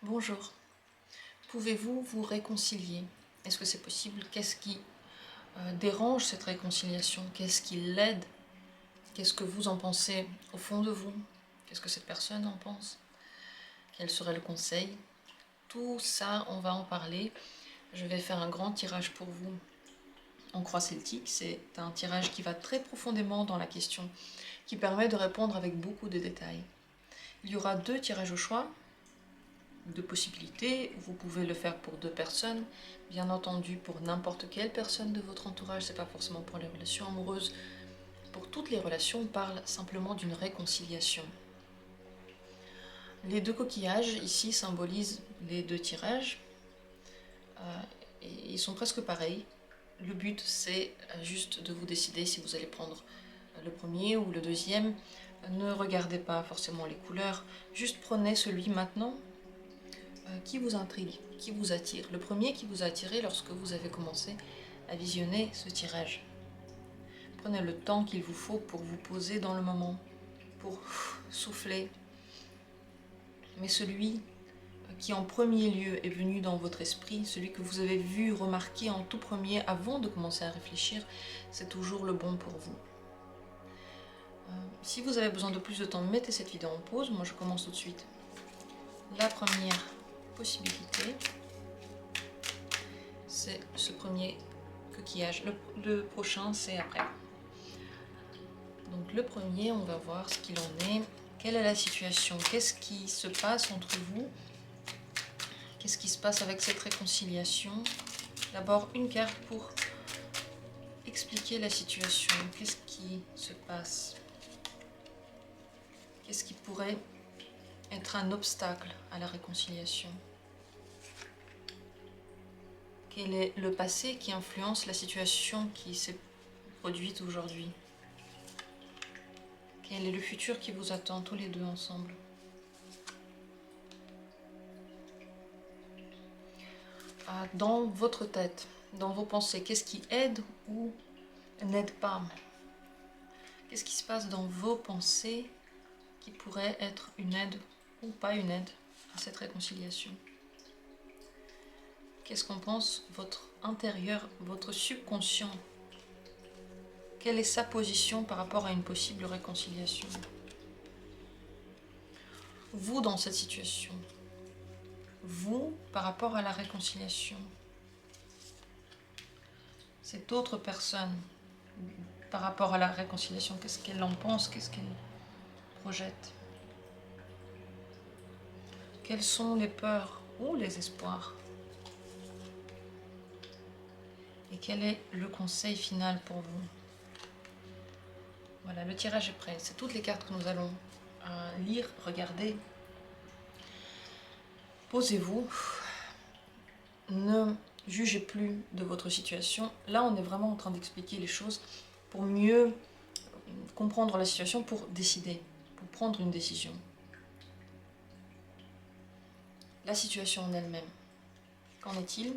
Bonjour. Pouvez-vous vous réconcilier? Est-ce que c'est possible? Qu'est-ce qui dérange cette réconciliation? Qu'est-ce qui l'aide? Qu'est-ce que vous en pensez au fond de vous? Qu'est-ce que cette personne en pense? Quel serait le conseil? Tout ça, on va en parler. Je vais faire un grand tirage pour vous en croix celtique. C'est un tirage qui va très profondément dans la question, qui permet de répondre avec beaucoup de détails. Il y aura 2 tirages au choix, 2 possibilités. Vous pouvez le faire pour 2 personnes, bien entendu pour n'importe quelle personne de votre entourage, c'est pas forcément pour les relations amoureuses. Pour toutes les relations, on parle simplement d'une réconciliation. Les 2 coquillages ici symbolisent les 2 tirages. Et ils sont presque pareils. Le but c'est juste de vous décider si vous allez prendre le premier ou le deuxième. Ne regardez pas forcément les couleurs, juste prenez celui maintenant qui vous intrigue, qui vous attire. Le premier qui vous a attiré lorsque vous avez commencé à visionner ce tirage. Prenez le temps qu'il vous faut pour vous poser dans le moment, pour souffler. Mais celui qui en premier lieu est venu dans votre esprit, celui que vous avez vu, remarqué en tout premier avant de commencer à réfléchir, c'est toujours le bon pour vous. Si vous avez besoin de plus de temps, mettez cette vidéo en pause. Moi, je commence tout de suite. La première possibilité, c'est ce premier coquillage. Le prochain, c'est après. Donc le premier, on va voir ce qu'il en est. Quelle est la situation? Qu'est-ce qui se passe entre vous? Qu'est-ce qui se passe avec cette réconciliation? D'abord, une carte pour expliquer la situation. Qu'est-ce qui se passe? Qu'est-ce qui pourrait être un obstacle à la réconciliation? Quel est le passé qui influence la situation qui s'est produite aujourd'hui? Quel est le futur qui vous attend tous les deux ensemble? Dans votre tête, dans vos pensées, qu'est-ce qui aide ou n'aide pas? Qu'est-ce qui se passe dans vos pensées qui pourrait être une aide ou pas une aide à cette réconciliation? Qu'est-ce qu'en pense votre intérieur, votre subconscient? Quelle est sa position par rapport à une possible réconciliation? Vous dans cette situation, vous par rapport à la réconciliation, cette autre personne par rapport à la réconciliation, qu'est-ce qu'elle en pense, qu'est-ce qu'elle projette? Quelles sont les peurs ou les espoirs? Et quel est le conseil final pour vous? Voilà, le tirage est prêt. C'est toutes les cartes que nous allons lire, regarder. Posez-vous. Ne jugez plus de votre situation. Là, on est vraiment en train d'expliquer les choses pour mieux comprendre la situation, pour décider, pour prendre une décision. La situation en elle-même, qu'en est-il?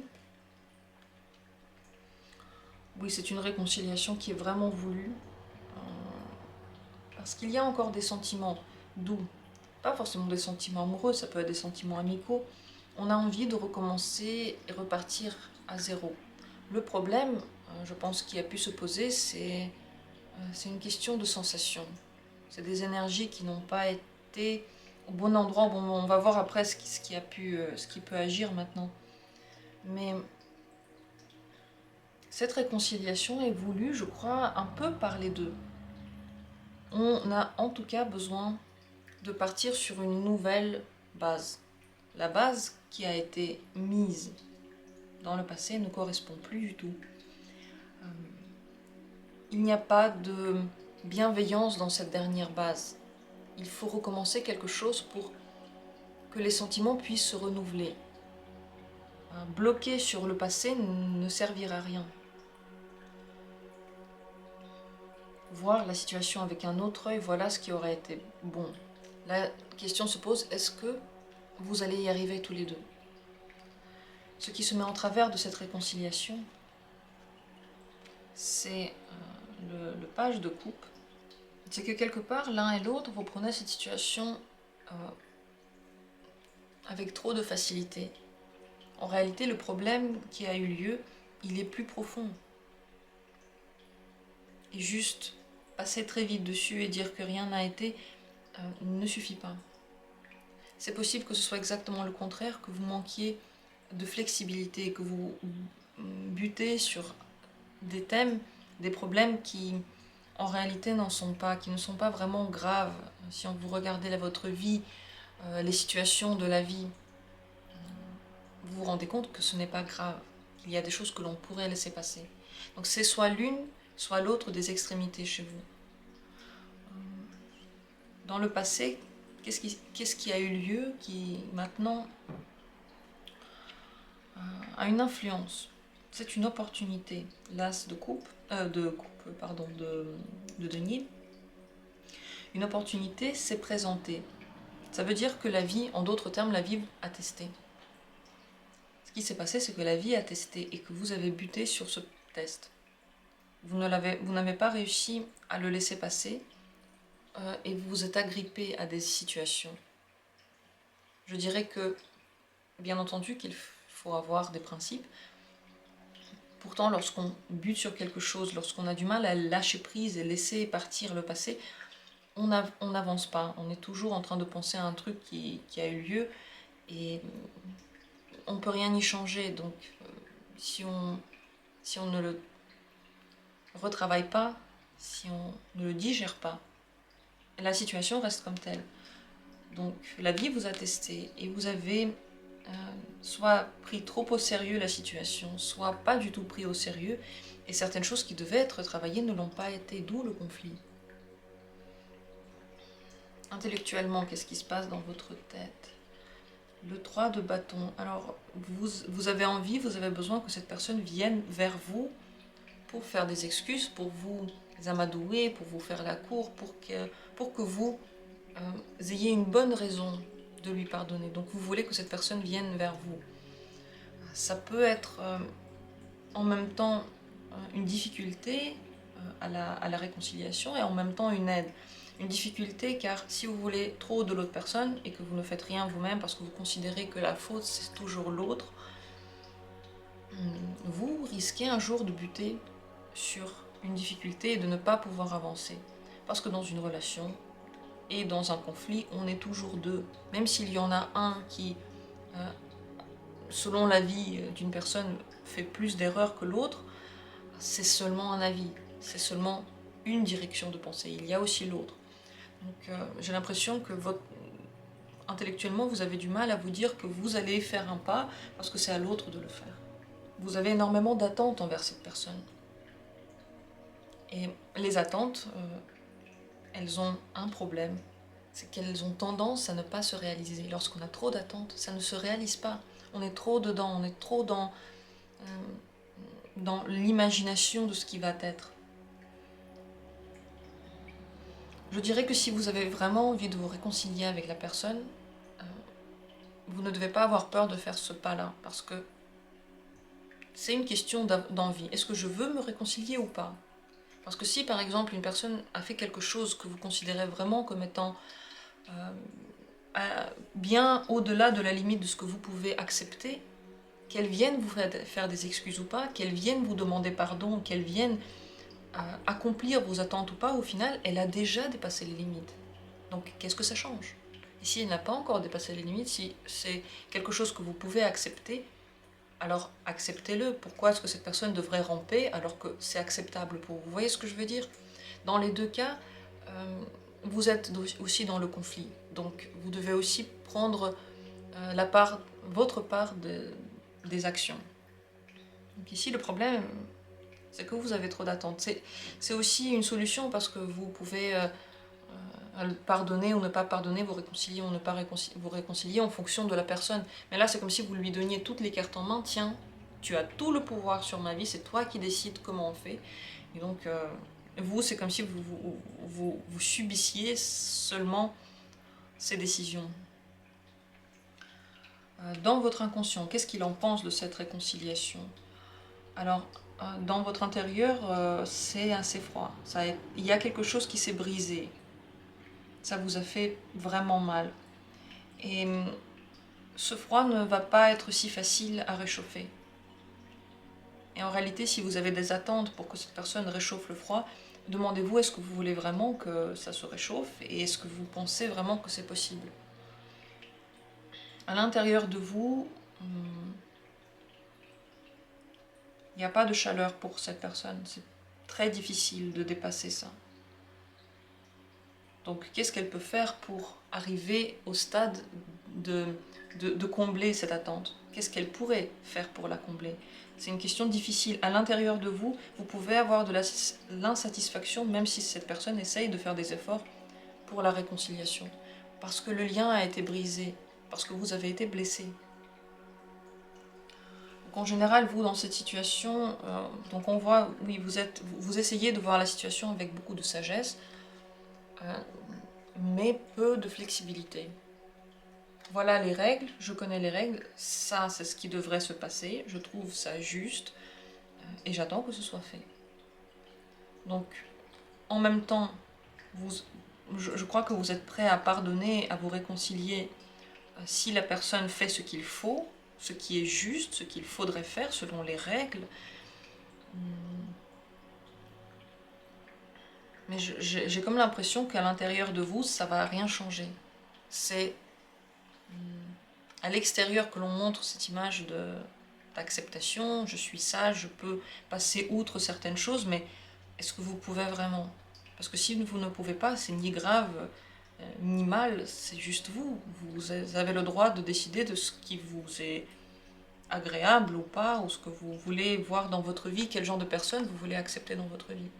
Oui, c'est une réconciliation qui est vraiment voulue, parce qu'il y a encore des sentiments doux, pas forcément des sentiments amoureux, ça peut être des sentiments amicaux. On a envie de recommencer et repartir à zéro. Le problème, je pense, qui a pu se poser, c'est une question de sensation. C'est des énergies qui n'ont pas été au bon endroit, au bon moment. On va voir après ce qui peut agir maintenant. Mais cette réconciliation est voulue, je crois, un peu par les deux. On a en tout cas besoin de partir sur une nouvelle base. La base qui a été mise dans le passé ne correspond plus du tout. Il n'y a pas de bienveillance dans cette dernière base. Il faut recommencer quelque chose pour que les sentiments puissent se renouveler. Bloquer sur le passé ne servira à rien. Voir la situation avec un autre œil, voilà ce qui aurait été bon. La question se pose, est-ce que vous allez y arriver tous les deux? Ce qui se met en travers de cette réconciliation, c'est le page de coupe. C'est que quelque part, l'un et l'autre, vous prenez cette situation avec trop de facilité. En réalité, le problème qui a eu lieu, il est plus profond. Et juste passer très vite dessus et dire que rien n'a été ne suffit pas. C'est possible que ce soit exactement le contraire, que vous manquiez de flexibilité, que vous butez sur des thèmes, des problèmes qui en réalité n'en sont pas, qui ne sont pas vraiment graves. Si vous regardez votre vie, les situations de la vie, vous vous rendez compte que ce n'est pas grave, qu'il y a des choses que l'on pourrait laisser passer. Donc c'est soit l'une, soit l'autre des extrémités chez vous. Dans le passé, qu'est-ce qui a eu lieu qui maintenant a une influence? C'est une opportunité. L'as de denier. Une opportunité s'est présentée. Ça veut dire que la vie, en d'autres termes, la vie a testé. Ce qui s'est passé, c'est que la vie a testé et que vous avez buté sur ce test. Vous n'avez pas réussi à le laisser passer et vous vous êtes agrippé à des situations. Je dirais que, bien entendu, qu'il faut avoir des principes. Pourtant, lorsqu'on bute sur quelque chose, lorsqu'on a du mal à lâcher prise et laisser partir le passé, on n'avance pas. On est toujours en train de penser à un truc qui a eu lieu et on ne peut rien y changer. Donc, si on ne le retravaille pas, si on ne le digère pas, la situation reste comme telle. Donc la vie vous a testé et vous avez soit pris trop au sérieux la situation, soit pas du tout pris au sérieux, et certaines choses qui devaient être travaillées ne l'ont pas été, d'où le conflit. Intellectuellement, qu'est-ce qui se passe dans votre tête? Le 3 de bâton. Alors, vous avez envie, vous avez besoin que cette personne vienne vers vous pour faire des excuses, pour vous amadouer, pour vous faire la cour, pour que vous ayez une bonne raison de lui pardonner. Donc vous voulez que cette personne vienne vers vous. Ça peut être en même temps une difficulté à la réconciliation et en même temps une aide. Une difficulté car si vous voulez trop de l'autre personne et que vous ne faites rien vous-même parce que vous considérez que la faute c'est toujours l'autre, vous risquez un jour de buter sur une difficulté et de ne pas pouvoir avancer. Parce que dans une relation et dans un conflit, on est toujours deux. Même s'il y en a un qui, selon l'avis d'une personne, fait plus d'erreurs que l'autre, c'est seulement un avis, c'est seulement une direction de pensée. Il y a aussi l'autre. Donc j'ai l'impression que intellectuellement, vous avez du mal à vous dire que vous allez faire un pas parce que c'est à l'autre de le faire. Vous avez énormément d'attentes envers cette personne. Et les attentes, elles ont un problème, c'est qu'elles ont tendance à ne pas se réaliser. Lorsqu'on a trop d'attentes, ça ne se réalise pas. On est trop dedans, on est trop dans l'imagination de ce qui va être. Je dirais que si vous avez vraiment envie de vous réconcilier avec la personne, vous ne devez pas avoir peur de faire ce pas-là, parce que c'est une question d'envie. Est-ce que je veux me réconcilier ou pas? Parce que si par exemple une personne a fait quelque chose que vous considérez vraiment comme étant bien au-delà de la limite de ce que vous pouvez accepter, qu'elle vienne vous faire des excuses ou pas, qu'elle vienne vous demander pardon, qu'elle vienne accomplir vos attentes ou pas, au final, elle a déjà dépassé les limites. Donc qu'est-ce que ça change? Et si elle n'a pas encore dépassé les limites, si c'est quelque chose que vous pouvez accepter, alors acceptez-le. Pourquoi est-ce que cette personne devrait ramper alors que c'est acceptable pour vous? Vous voyez ce que je veux dire? Dans les deux cas, vous êtes aussi dans le conflit. Donc vous devez aussi prendre votre part des actions. Donc ici, le problème, c'est que vous avez trop d'attentes. C'est aussi une solution parce que vous pouvez pardonner ou ne pas pardonner, vous réconcilier ou ne pas vous réconcilier en fonction de la personne. Mais là, c'est comme si vous lui donniez toutes les cartes en main. Tiens, tu as tout le pouvoir sur ma vie, c'est toi qui décides comment on fait. Et donc, vous, c'est comme si vous subissiez seulement ces décisions. Dans votre inconscient, qu'est-ce qu'il en pense de cette réconciliation? Alors, dans votre intérieur, c'est assez froid. Il y a quelque chose qui s'est brisé. Ça vous a fait vraiment mal. Et ce froid ne va pas être si facile à réchauffer. Et en réalité, si vous avez des attentes pour que cette personne réchauffe le froid, demandez-vous est-ce que vous voulez vraiment que ça se réchauffe et est-ce que vous pensez vraiment que c'est possible. À l'intérieur de vous, il n'y a pas de chaleur pour cette personne. C'est très difficile de dépasser ça. Donc qu'est-ce qu'elle peut faire pour arriver au stade de combler cette attente? Qu'est-ce qu'elle pourrait faire pour la combler? C'est une question difficile. À l'intérieur de vous, vous pouvez avoir de l'insatisfaction, même si cette personne essaye de faire des efforts pour la réconciliation. Parce que le lien a été brisé, parce que vous avez été blessé. Donc en général, vous, dans cette situation, donc on voit, oui, vous essayez de voir la situation avec beaucoup de sagesse, mais peu de flexibilité. Voilà les règles, je connais les règles, ça c'est ce qui devrait se passer, je trouve ça juste, et j'attends que ce soit fait. Donc, en même temps, je crois que vous êtes prêt à pardonner, à vous réconcilier, si la personne fait ce qu'il faut, ce qui est juste, ce qu'il faudrait faire selon les règles. Mais j'ai comme l'impression qu'à l'intérieur de vous, ça va rien changer. C'est à l'extérieur que l'on montre cette image d'acceptation, je suis sage, je peux passer outre certaines choses, mais est-ce que vous pouvez vraiment? Parce que si vous ne pouvez pas, c'est ni grave, ni mal, c'est juste vous. Vous avez le droit de décider de ce qui vous est agréable ou pas, ou ce que vous voulez voir dans votre vie, quel genre de personne vous voulez accepter dans votre vie.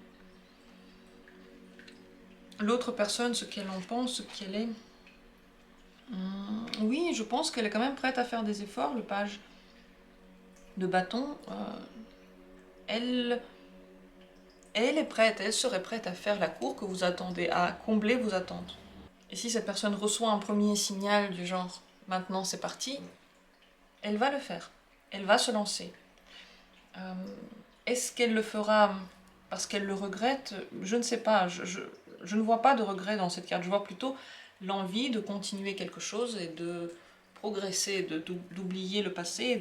L'autre personne, ce qu'elle en pense, ce qu'elle est... oui, je pense qu'elle est quand même prête à faire des efforts, le page de bâton. Elle est prête, elle serait prête à faire la cour que vous attendez, à combler vos attentes. Et si cette personne reçoit un premier signal du genre « maintenant c'est parti », elle va le faire, elle va se lancer. Est-ce qu'elle le fera parce qu'elle le regrette? Je ne sais pas, je ne vois pas de regret dans cette carte, je vois plutôt l'envie de continuer quelque chose et de progresser, d'oublier le passé et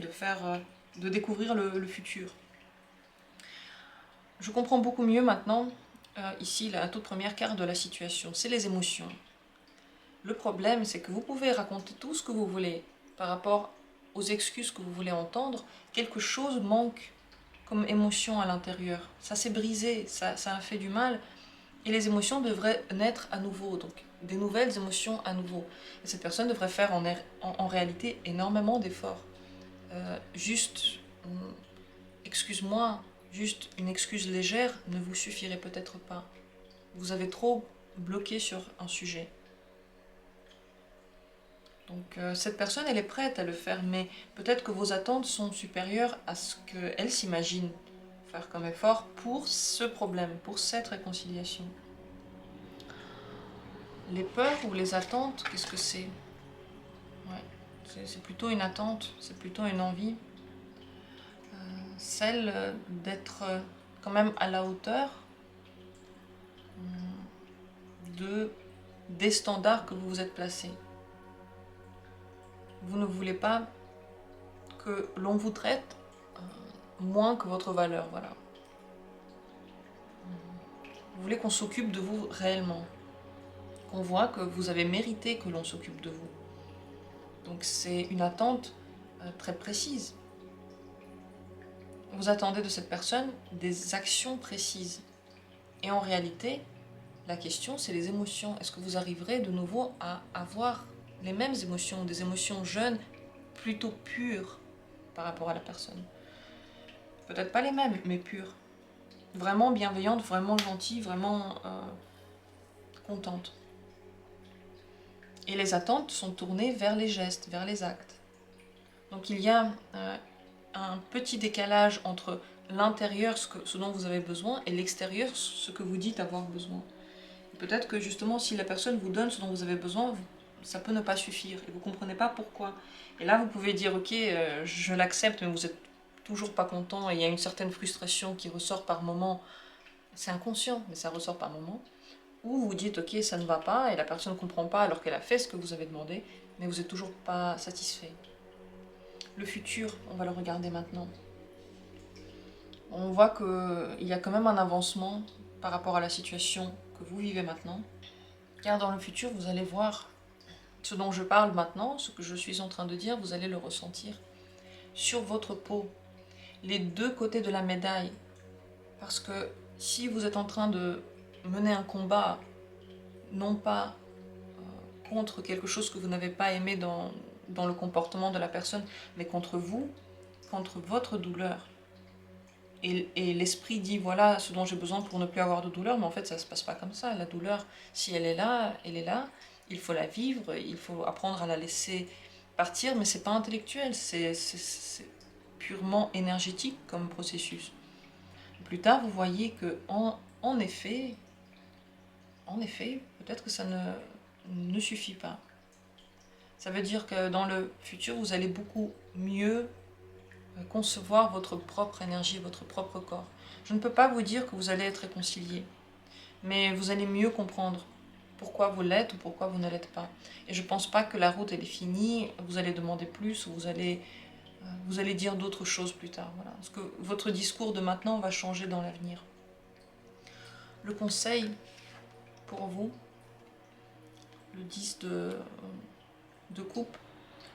de découvrir le futur. Je comprends beaucoup mieux maintenant, ici, la toute première carte de la situation, c'est les émotions. Le problème, c'est que vous pouvez raconter tout ce que vous voulez par rapport aux excuses que vous voulez entendre, quelque chose manque comme émotion à l'intérieur. Ça s'est brisé, ça a fait du mal, et les émotions devraient naître à nouveau, donc des nouvelles émotions à nouveau. Et cette personne devrait faire en réalité énormément d'efforts. Juste, excuse-moi, juste une excuse légère ne vous suffirait peut-être pas. Vous avez trop bloqué sur un sujet. Donc cette personne, elle est prête à le faire, mais peut-être que vos attentes sont supérieures à ce qu'elle s'imagine faire comme effort pour ce problème, pour cette réconciliation. Les peurs ou les attentes, qu'est-ce que c'est? Ouais, c'est plutôt une attente, c'est plutôt une envie. Celle d'être quand même à la hauteur des standards que vous vous êtes placés. Vous ne voulez pas que l'on vous traite moins que votre valeur, voilà. Vous voulez qu'on s'occupe de vous réellement, qu'on voit que vous avez mérité que l'on s'occupe de vous. Donc c'est une attente très précise. Vous attendez de cette personne des actions précises. Et en réalité, la question, c'est les émotions. Est-ce que vous arriverez de nouveau à avoir les mêmes émotions, des émotions jeunes, plutôt pures par rapport à la personne? Peut-être pas les mêmes, mais pures. Vraiment bienveillante, vraiment gentille, vraiment contente. Et les attentes sont tournées vers les gestes, vers les actes. Donc il y a un petit décalage entre l'intérieur, ce dont vous avez besoin, et l'extérieur, ce que vous dites avoir besoin. Peut-être que justement, si la personne vous donne ce dont vous avez besoin, ça peut ne pas suffire, et vous ne comprenez pas pourquoi. Et là, vous pouvez dire, ok, je l'accepte, mais vous n'êtes toujours pas content, et il y a une certaine frustration qui ressort par moment. C'est inconscient, mais ça ressort par moment. Ou vous dites, ok, ça ne va pas, et la personne ne comprend pas alors qu'elle a fait ce que vous avez demandé, mais vous n'êtes toujours pas satisfait. Le futur, on va le regarder maintenant. On voit qu'il y a quand même un avancement par rapport à la situation que vous vivez maintenant. Car dans le futur, vous allez voir ce dont je parle maintenant, ce que je suis en train de dire, vous allez le ressentir sur votre peau, les deux côtés de la médaille. Parce que si vous êtes en train de mener un combat, non pas contre quelque chose que vous n'avez pas aimé dans le comportement de la personne, mais contre vous, contre votre douleur. Et l'esprit dit, voilà ce dont j'ai besoin pour ne plus avoir de douleur, mais en fait ça ne se passe pas comme ça. La douleur, si elle est là, elle est là, il faut la vivre, il faut apprendre à la laisser partir, mais c'est pas intellectuel, c'est purement énergétique comme processus. Plus tard, vous voyez que en effet, peut-être que ça ne suffit pas. Ça veut dire que dans le futur, vous allez beaucoup mieux concevoir votre propre énergie, votre propre corps. Je ne peux pas vous dire que vous allez être réconcilié, mais vous allez mieux comprendre pourquoi vous l'êtes ou pourquoi vous ne l'êtes pas. Et je ne pense pas que la route elle est finie, vous allez demander plus ou vous allez dire d'autres choses plus tard. Voilà. Parce que votre discours de maintenant va changer dans l'avenir. Le conseil pour vous, le 10 de coupe,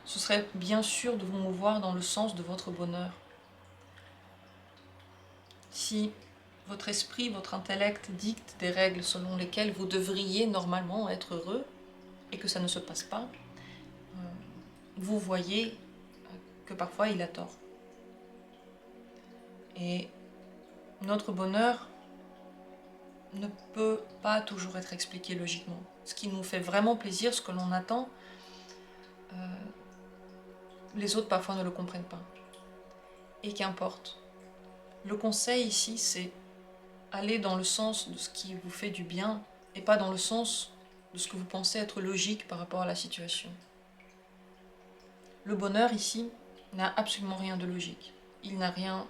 ce serait bien sûr de vous mouvoir dans le sens de votre bonheur. Si votre esprit, votre intellect dicte des règles selon lesquelles vous devriez normalement être heureux et que ça ne se passe pas, vous voyez que parfois il a tort. Et notre bonheur ne peut pas toujours être expliqué logiquement. Ce qui nous fait vraiment plaisir, ce que l'on attend, les autres parfois ne le comprennent pas. Et qu'importe. Le conseil ici, c'est aller dans le sens de ce qui vous fait du bien et pas dans le sens de ce que vous pensez être logique par rapport à la situation. Le bonheur ici n'a absolument rien de logique. Il n'a rien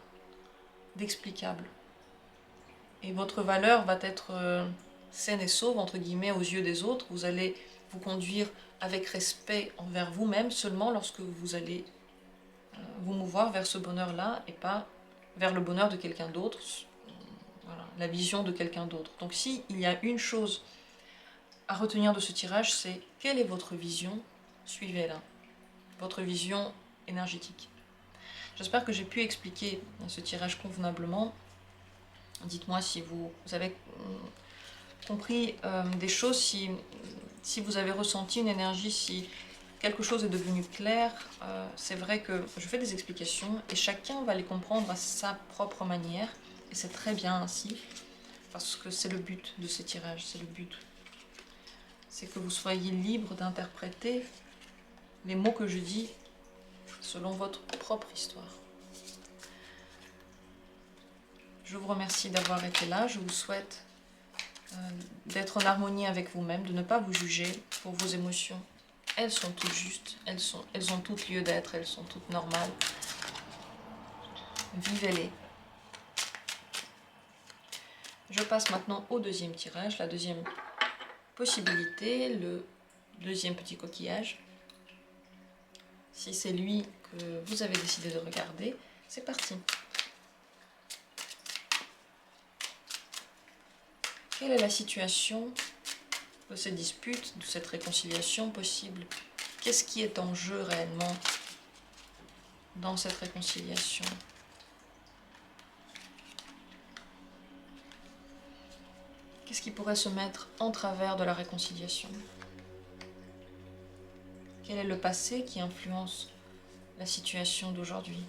d'explicable. Et votre valeur va être saine et sauve, entre guillemets, aux yeux des autres. Vous allez vous conduire avec respect envers vous-même seulement lorsque vous allez vous mouvoir vers ce bonheur-là et pas vers le bonheur de quelqu'un d'autre, voilà, la vision de quelqu'un d'autre. Donc si il y a une chose à retenir de ce tirage, c'est quelle est votre vision, suivez-la, votre vision énergétique. J'espère que j'ai pu expliquer ce tirage convenablement. Dites-moi si vous avez compris des choses, si vous avez ressenti une énergie, si quelque chose est devenu clair. C'est vrai que je fais des explications et chacun va les comprendre à sa propre manière. Et c'est très bien ainsi, parce que c'est le but de ces tirages, c'est le but. C'est que vous soyez libre d'interpréter les mots que je dis selon votre propre histoire. Je vous remercie d'avoir été là, je vous souhaite d'être en harmonie avec vous-même, de ne pas vous juger pour vos émotions. Elles sont toutes justes, elles ont toutes lieu d'être, elles sont toutes normales. Vivez-les. Je passe maintenant au deuxième tirage, la deuxième possibilité, le deuxième petit coquillage. Si c'est lui que vous avez décidé de regarder, c'est parti. Quelle est la situation de cette dispute, de cette réconciliation possible? Qu'est-ce qui est en jeu réellement dans cette réconciliation? Qu'est-ce qui pourrait se mettre en travers de la réconciliation? Quel est le passé qui influence la situation d'aujourd'hui?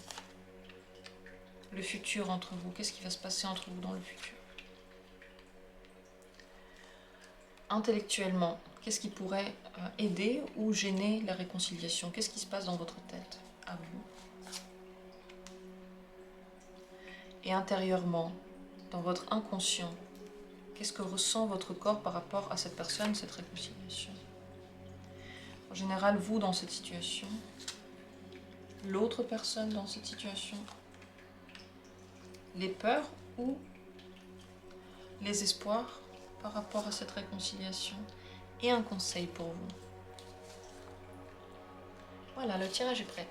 Le futur entre vous, qu'est-ce qui va se passer entre vous dans le futur? Intellectuellement, qu'est-ce qui pourrait aider ou gêner la réconciliation? Qu'est-ce qui se passe dans votre tête, à vous? Et intérieurement, dans votre inconscient, qu'est-ce que ressent votre corps par rapport à cette personne, cette réconciliation? En général, vous dans cette situation, l'autre personne dans cette situation, les peurs ou les espoirs par rapport à cette réconciliation, et un conseil pour vous. Voilà, le tirage est prêt.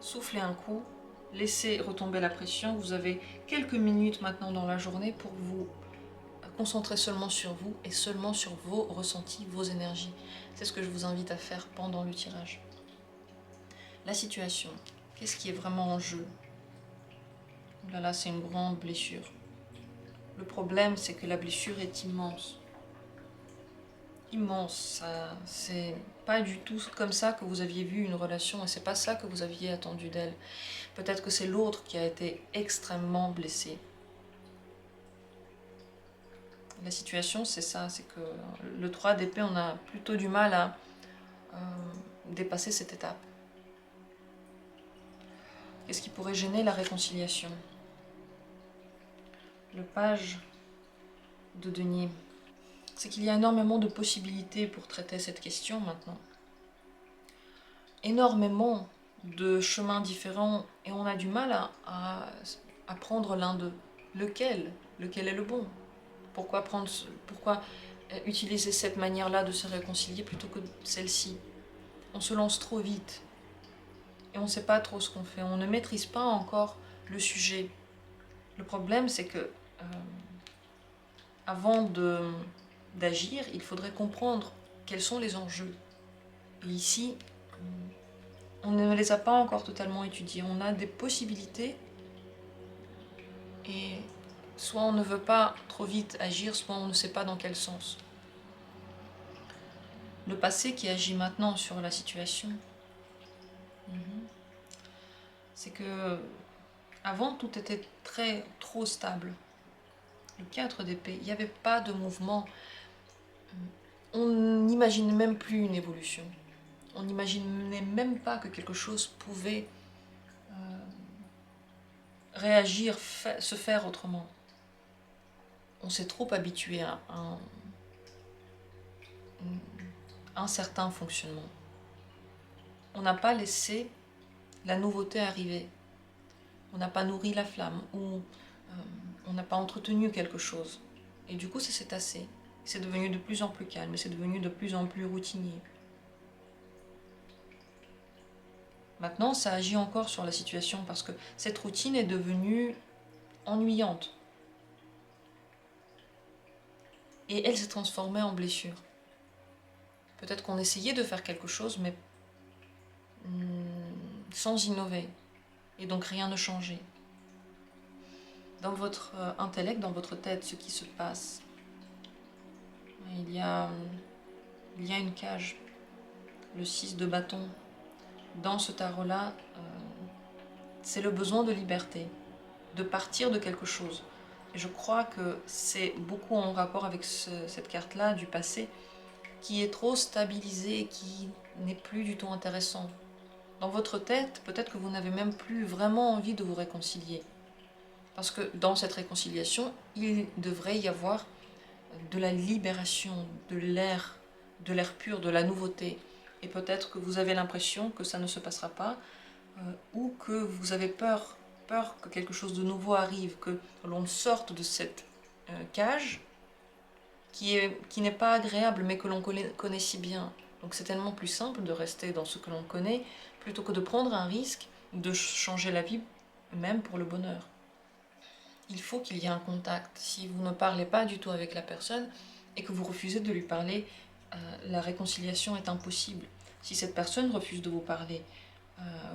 Soufflez un coup, laissez retomber la pression. Vous avez quelques minutes maintenant dans la journée pour vous concentrer seulement sur vous et seulement sur vos ressentis, vos énergies. C'est ce que je vous invite à faire pendant le tirage. La situation, qu'est-ce qui est vraiment en jeu? Là, là, c'est une grande blessure. Le problème, c'est que la blessure est immense. Immense, c'est pas du tout comme ça que vous aviez vu une relation et c'est pas ça que vous aviez attendu d'elle. Peut-être que c'est l'autre qui a été extrêmement blessé. La situation, c'est ça, c'est que le 3 d'épée, on a plutôt du mal à dépasser cette étape. Qu'est-ce qui pourrait gêner la réconciliation? Le page de denier. C'est qu'il y a énormément de possibilités pour traiter cette question maintenant. Énormément de chemins différents et on a du mal à prendre l'un d'eux. Lequel est le bon? Pourquoi utiliser cette manière-là de se réconcilier plutôt que celle-ci? On se lance trop vite et on ne sait pas trop ce qu'on fait. On ne maîtrise pas encore le sujet. Le problème, c'est que avant d'agir, il faudrait comprendre quels sont les enjeux. Et ici, on ne les a pas encore totalement étudiés. On a des possibilités et soit on ne veut pas trop vite agir, soit on ne sait pas dans quel sens. Le passé qui agit maintenant sur la situation, c'est que avant tout était trop stable. Le 4 d'épée, il n'y avait pas de mouvement. On n'imagine même plus une évolution. On n'imaginait même pas que quelque chose pouvait réagir, se faire autrement. On s'est trop habitué à un certain fonctionnement. On n'a pas laissé la nouveauté arriver. On n'a pas nourri la flamme ou on n'a pas entretenu quelque chose. Et du coup, ça s'est tassé. C'est devenu de plus en plus calme, c'est devenu de plus en plus routinier. Maintenant, ça agit encore sur la situation parce que cette routine est devenue ennuyante. Et elle s'est transformée en blessure. Peut-être qu'on essayait de faire quelque chose, mais sans innover. Et donc rien ne changeait. Dans votre intellect, dans votre tête, ce qui se passe, il y a une cage, le 6 de bâton. Dans ce tarot-là, c'est le besoin de liberté, de partir de quelque chose. Et je crois que c'est beaucoup en rapport avec cette carte-là du passé, qui est trop stabilisé, qui n'est plus du tout intéressant. Dans votre tête, peut-être que vous n'avez même plus vraiment envie de vous réconcilier. Parce que dans cette réconciliation, il devrait y avoir de la libération, de l'air pur, de la nouveauté. Et peut-être que vous avez l'impression que ça ne se passera pas, ou que vous avez peur que quelque chose de nouveau arrive, que l'on sorte de cette cage qui n'est pas agréable, mais que l'on connaît si bien. Donc c'est tellement plus simple de rester dans ce que l'on connaît, plutôt que de prendre un risque de changer la vie, même pour le bonheur. Il faut qu'il y ait un contact. Si vous ne parlez pas du tout avec la personne et que vous refusez de lui parler, la réconciliation est impossible. Si cette personne refuse de vous parler,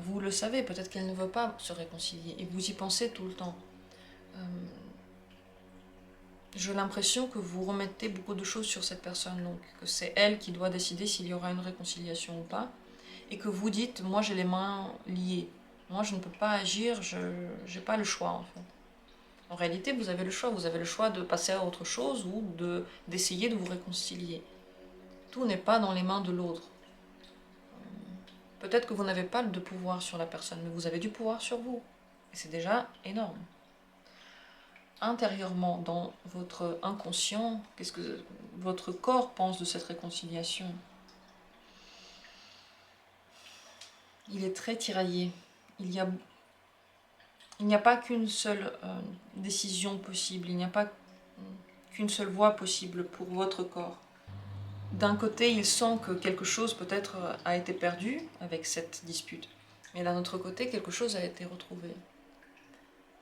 vous le savez, peut-être qu'elle ne veut pas se réconcilier et vous y pensez tout le temps. J'ai l'impression que vous remettez beaucoup de choses sur cette personne, donc que c'est elle qui doit décider s'il y aura une réconciliation ou pas, et que vous dites, moi j'ai les mains liées, moi je ne peux pas agir, je n'ai pas le choix en fait. En réalité, vous avez le choix de passer à autre chose ou d'essayer de vous réconcilier. Tout n'est pas dans les mains de l'autre. Peut-être que vous n'avez pas de pouvoir sur la personne, mais vous avez du pouvoir sur vous. Et c'est déjà énorme. Intérieurement, dans votre inconscient, qu'est-ce que votre corps pense de cette réconciliation? Il est très tiraillé. Il n'y a pas qu'une seule décision possible, il n'y a pas qu'une seule voie possible pour votre corps. d'un côté, il sent que quelque chose peut-être a été perdu avec cette dispute, mais d'un autre côté, quelque chose a été retrouvé.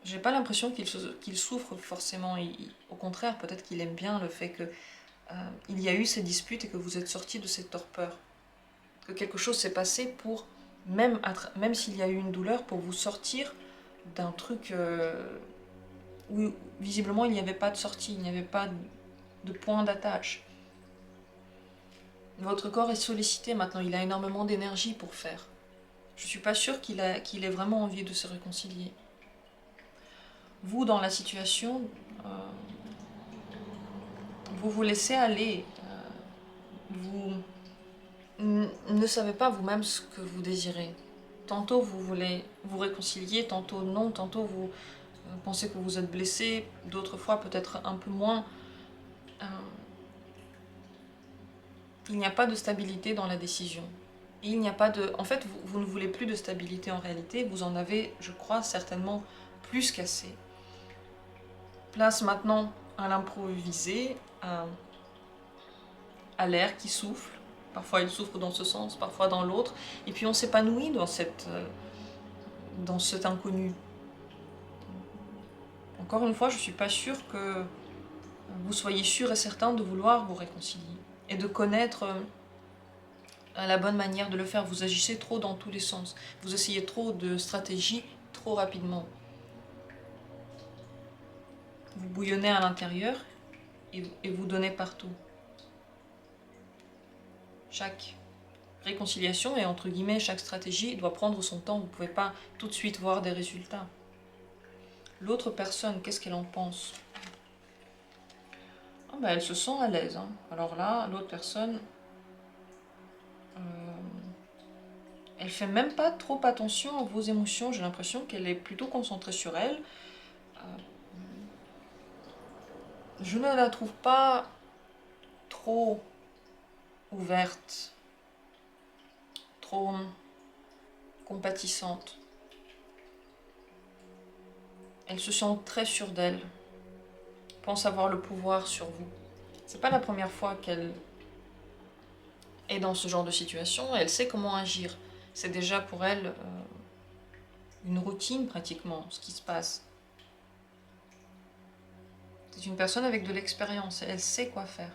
J'ai pas l'impression qu'il souffre forcément, au contraire, peut-être qu'il aime bien le fait que il y a eu ces disputes et que vous êtes sortis de cette torpeur. Que quelque chose s'est passé pour, même s'il y a eu une douleur, pour vous sortir d'un truc où visiblement il n'y avait pas de sortie, il n'y avait pas de point d'attache. Votre corps est sollicité maintenant, il a énormément d'énergie pour faire. Je ne suis pas sûre qu'il ait vraiment envie de se réconcilier. Vous, dans la situation, vous vous laissez aller. Vous ne savez pas vous-même ce que vous désirez. Tantôt vous voulez vous réconcilier, tantôt non, tantôt vous pensez que vous êtes blessé, d'autres fois peut-être un peu moins. Il n'y a pas de stabilité dans la décision. Il n'y a pas de... En fait, vous ne voulez plus de stabilité en réalité, vous en avez, je crois, certainement plus qu'assez. Place maintenant à l'improvisé, à l'air qui souffle. Parfois il souffre dans ce sens, parfois dans l'autre. Et puis on s'épanouit dans cet inconnu. Encore une fois, je ne suis pas sûre que vous soyez sûr et certain de vouloir vous réconcilier. Et de connaître la bonne manière de le faire. Vous agissez trop dans tous les sens. Vous essayez trop de stratégies trop rapidement. Vous bouillonnez à l'intérieur et vous donnez partout. Chaque réconciliation et entre guillemets chaque stratégie doit prendre son temps. Vous ne pouvez pas tout de suite voir des résultats. L'autre personne, qu'est-ce qu'elle en pense? Elle se sent à l'aise. Alors là, l'autre personne, elle fait même pas trop attention à vos émotions. J'ai l'impression qu'elle est plutôt concentrée sur elle. Je ne la trouve pas trop ouverte, trop compatissante. Elle se sent très sûre d'elle, pense avoir le pouvoir sur vous. C'est pas la première fois qu'elle est dans ce genre de situation, elle sait comment agir. C'est déjà pour elle une routine pratiquement, ce qui se passe. C'est une personne avec de l'expérience, elle sait quoi faire.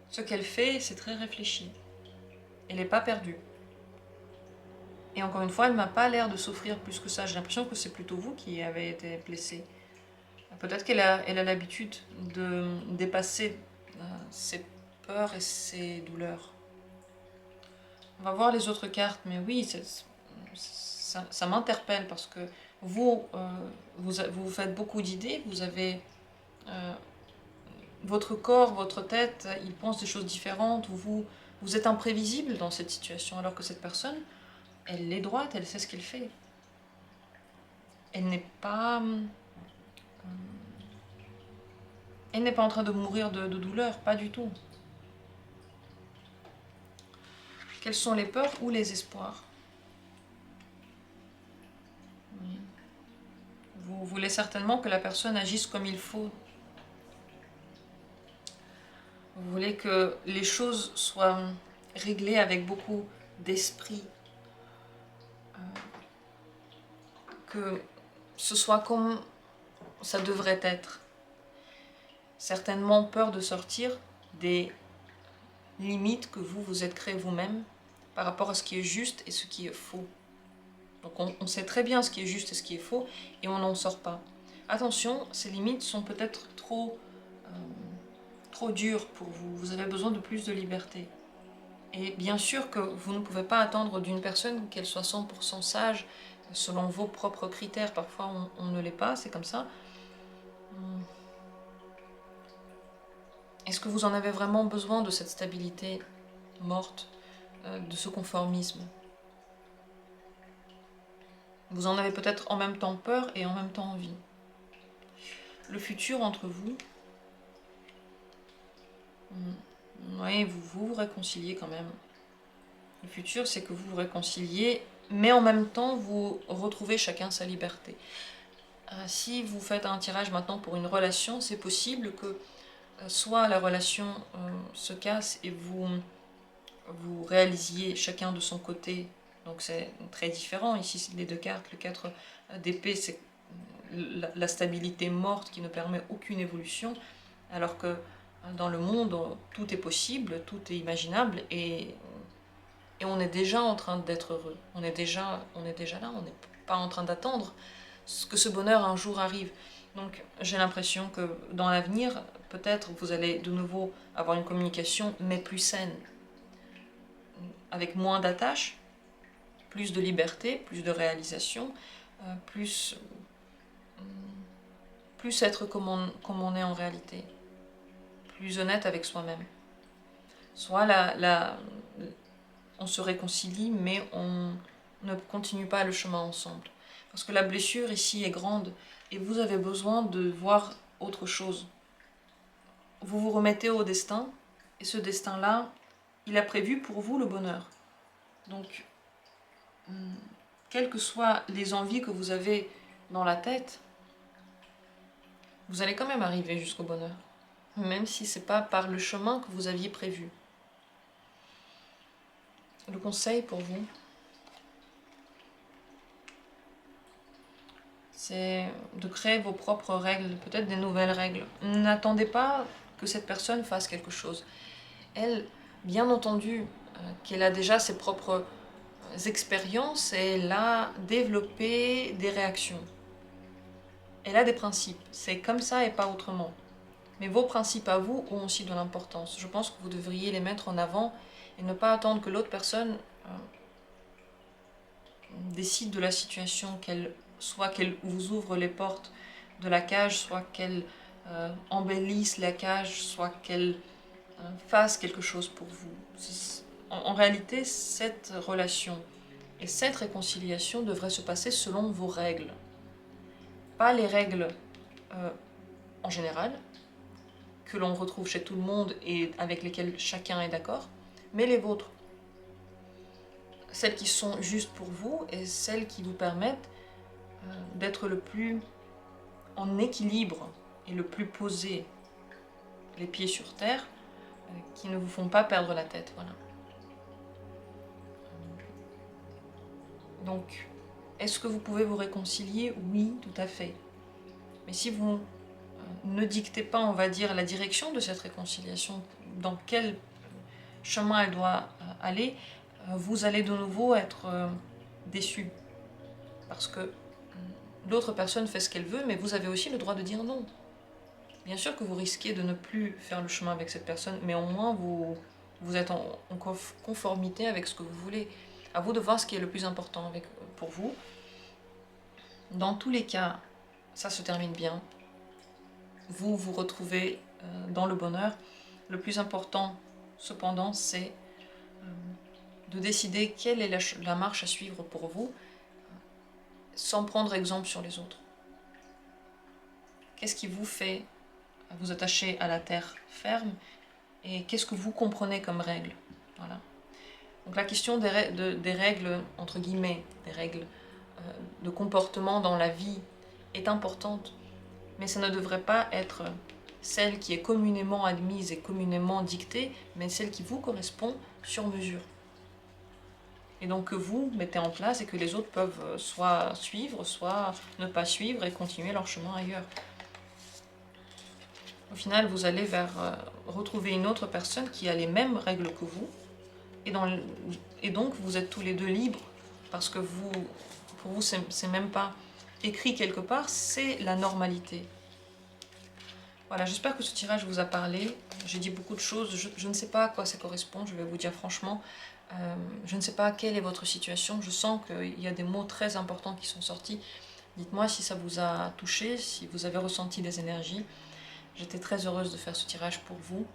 Ce qu'elle fait, c'est très réfléchi. Elle n'est pas perdue. Et encore une fois, elle m'a pas l'air de souffrir plus que ça. J'ai l'impression que c'est plutôt vous qui avez été blessé. Peut-être qu'elle a l'habitude de dépasser ses peurs et ses douleurs. On va voir les autres cartes, mais oui, ça m'interpelle parce que vous faites beaucoup d'idées, vous avez votre corps, votre tête, il pense des choses différentes, vous êtes imprévisible dans cette situation, alors que cette personne, elle est droite, elle sait ce qu'elle fait. Elle n'est pas en train de mourir de douleur, pas du tout. Quelles sont les peurs ou les espoirs? Vous voulez certainement que la personne agisse comme il faut. Vous voulez que les choses soient réglées avec beaucoup d'esprit. Que ce soit comme ça devrait être. Certainement peur de sortir des limites que vous vous êtes créées vous-même par rapport à ce qui est juste et ce qui est faux. Donc on sait très bien ce qui est juste et ce qui est faux et on n'en sort pas. Attention, ces limites sont peut-être trop dures pour vous. Vous avez besoin de plus de liberté. Et bien sûr que vous ne pouvez pas attendre d'une personne qu'elle soit 100% sage selon vos propres critères. Parfois on ne l'est pas, c'est comme ça. Est-ce que vous en avez vraiment besoin de cette stabilité morte, de ce conformisme? Vous en avez peut-être en même temps peur et en même temps envie. Le futur entre vous, oui, vous vous réconciliez quand même. Le futur, c'est que vous vous réconciliez, mais en même temps, vous retrouvez chacun sa liberté. Si vous faites un tirage maintenant pour une relation, c'est possible que soit la relation se casse et vous réalisiez chacun de son côté, donc c'est très différent. Ici, les deux cartes, le 4 d'épée, c'est la stabilité morte qui ne permet aucune évolution, alors que dans le monde, tout est possible, tout est imaginable, et on est déjà en train d'être heureux. On est déjà là, on n'est pas en train d'attendre que ce bonheur un jour arrive. Donc j'ai l'impression que dans l'avenir, peut-être vous allez de nouveau avoir une communication, mais plus saine, avec moins d'attaches, plus de liberté, plus de réalisation, plus être comme on est en réalité, plus honnête avec soi-même. Soit on se réconcilie, mais on ne continue pas le chemin ensemble. Parce que la blessure ici est grande, et vous avez besoin de voir autre chose. Vous vous remettez au destin, et ce destin-là, il a prévu pour vous le bonheur. Donc, quelles que soient les envies que vous avez dans la tête, vous allez quand même arriver jusqu'au bonheur. Même si ce n'est pas par le chemin que vous aviez prévu. Le conseil pour vous, c'est de créer vos propres règles, peut-être des nouvelles règles. N'attendez pas que cette personne fasse quelque chose. Elle, bien entendu, qu'elle a déjà ses propres expériences, et elle a développé des réactions. Elle a des principes. C'est comme ça et pas autrement. Mais vos principes à vous ont aussi de l'importance. Je pense que vous devriez les mettre en avant et ne pas attendre que l'autre personne décide de la situation, soit qu'elle vous ouvre les portes de la cage, soit qu'elle embellisse la cage, soit qu'elle fasse quelque chose pour vous. En réalité, cette relation et cette réconciliation devrait se passer selon vos règles. Pas les règles en général, que l'on retrouve chez tout le monde et avec lesquelles chacun est d'accord, mais les vôtres. Celles qui sont justes pour vous et celles qui vous permettent d'être le plus en équilibre et le plus posé, les pieds sur terre, qui ne vous font pas perdre la tête. Voilà. Donc, est-ce que vous pouvez vous réconcilier? Oui, tout à fait. Mais si vous ne dictez pas, on va dire, la direction de cette réconciliation, dans quel chemin elle doit aller, vous allez de nouveau être déçu. Parce que l'autre personne fait ce qu'elle veut, mais vous avez aussi le droit de dire non. Bien sûr que vous risquez de ne plus faire le chemin avec cette personne, mais au moins vous êtes en conformité avec ce que vous voulez. À vous de voir ce qui est le plus important pour vous. Dans tous les cas, ça se termine bien. Vous vous retrouvez dans le bonheur. Le plus important, cependant, c'est de décider quelle est la marche à suivre pour vous, sans prendre exemple sur les autres. Qu'est-ce qui vous fait vous attacher à la terre ferme, et qu'est-ce que vous comprenez comme règles? Voilà. Donc la question des règles, entre guillemets, des règles de comportement dans la vie est importante, mais ça ne devrait pas être celle qui est communément admise et communément dictée, mais celle qui vous correspond sur mesure. Et donc que vous mettez en place et que les autres peuvent soit suivre, soit ne pas suivre et continuer leur chemin ailleurs. Au final, vous allez retrouver une autre personne qui a les mêmes règles que vous, et donc vous êtes tous les deux libres, parce que pour vous, c'est même pas écrit quelque part, c'est la normalité. Voilà, j'espère que ce tirage vous a parlé. J'ai dit beaucoup de choses, je ne sais pas à quoi ça correspond, je vais vous dire franchement. Je ne sais pas quelle est votre situation, je sens qu'il y a des mots très importants qui sont sortis. Dites-moi si ça vous a touché, si vous avez ressenti des énergies. J'étais très heureuse de faire ce tirage pour vous.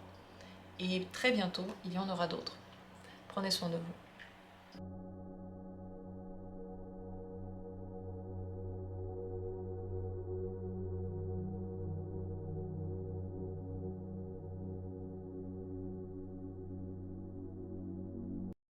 Et très bientôt, il y en aura d'autres. Prenez soin de vous.